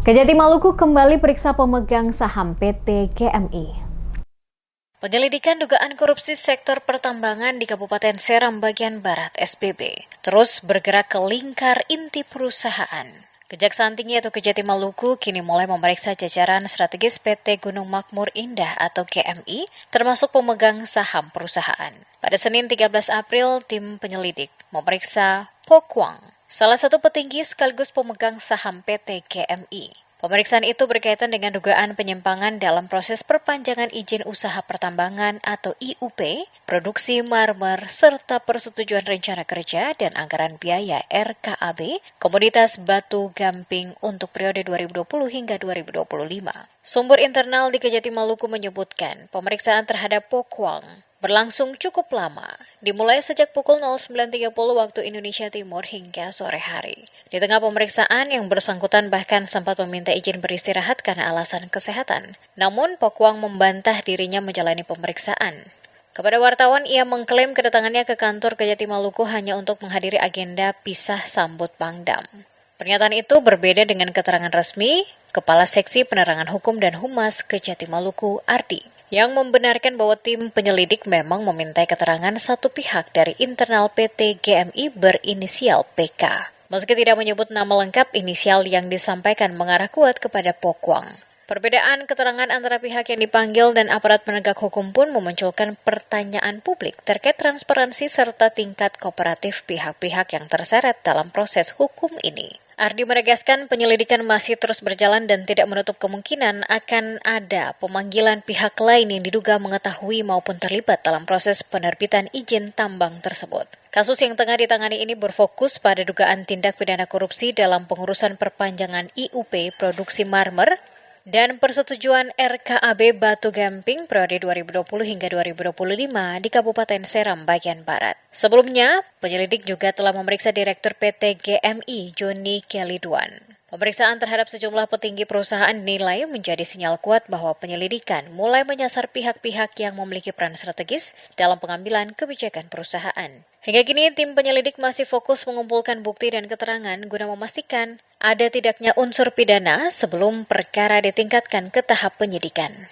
Kejati Maluku kembali periksa pemegang saham PT GMI. Penyelidikan dugaan korupsi sektor pertambangan di Kabupaten Seram bagian Barat (SBB) terus bergerak ke lingkar inti perusahaan. Kejaksaan Tinggi atau Kejati Maluku kini mulai memeriksa jajaran strategis PT Gunung Makmur Indah atau GMI, termasuk pemegang saham perusahaan. Pada Senin 13 April, tim penyelidik memeriksa Po Kwang, salah satu petinggi sekaligus pemegang saham PT GMI. Pemeriksaan itu berkaitan dengan dugaan penyimpangan dalam proses perpanjangan izin usaha pertambangan atau IUP, produksi marmer, serta persetujuan rencana kerja dan anggaran biaya RKAB, komoditas batu gamping untuk periode 2020 hingga 2025. Sumber internal di Kejati Maluku menyebutkan pemeriksaan terhadap Po Kwang berlangsung cukup lama, dimulai sejak pukul 09.30 waktu Indonesia Timur hingga sore hari. Di tengah pemeriksaan, yang bersangkutan bahkan sempat meminta izin beristirahat karena alasan kesehatan. Namun, Po Kwang membantah dirinya menjalani pemeriksaan. Kepada wartawan, ia mengklaim kedatangannya ke kantor Kejati Maluku hanya untuk menghadiri agenda pisah sambut Pangdam. Pernyataan itu berbeda dengan keterangan resmi Kepala Seksi Penerangan Hukum dan Humas Kejati Maluku, Ardi, yang membenarkan bahwa tim penyelidik memang memintai keterangan satu pihak dari internal PT GMI berinisial PK. Meski tidak menyebut nama lengkap, inisial yang disampaikan mengarah kuat kepada Po Kwang. Perbedaan keterangan antara pihak yang dipanggil dan aparat penegak hukum pun memunculkan pertanyaan publik terkait transparansi serta tingkat kooperatif pihak-pihak yang terseret dalam proses hukum ini. Ardi menegaskan penyelidikan masih terus berjalan dan tidak menutup kemungkinan akan ada pemanggilan pihak lain yang diduga mengetahui maupun terlibat dalam proses penerbitan izin tambang tersebut. Kasus yang tengah ditangani ini berfokus pada dugaan tindak pidana korupsi dalam pengurusan perpanjangan IUP produksi marmer dan persetujuan RKAB Batu Gamping periode 2020 hingga 2025 di Kabupaten Seram bagian Barat. Sebelumnya, penyelidik juga telah memeriksa Direktur PT GMI, Joni Keliduan. Pemeriksaan terhadap sejumlah petinggi perusahaan dinilai menjadi sinyal kuat bahwa penyelidikan mulai menyasar pihak-pihak yang memiliki peran strategis dalam pengambilan kebijakan perusahaan. Hingga kini, tim penyelidik masih fokus mengumpulkan bukti dan keterangan guna memastikan ada tidaknya unsur pidana sebelum perkara ditingkatkan ke tahap penyidikan.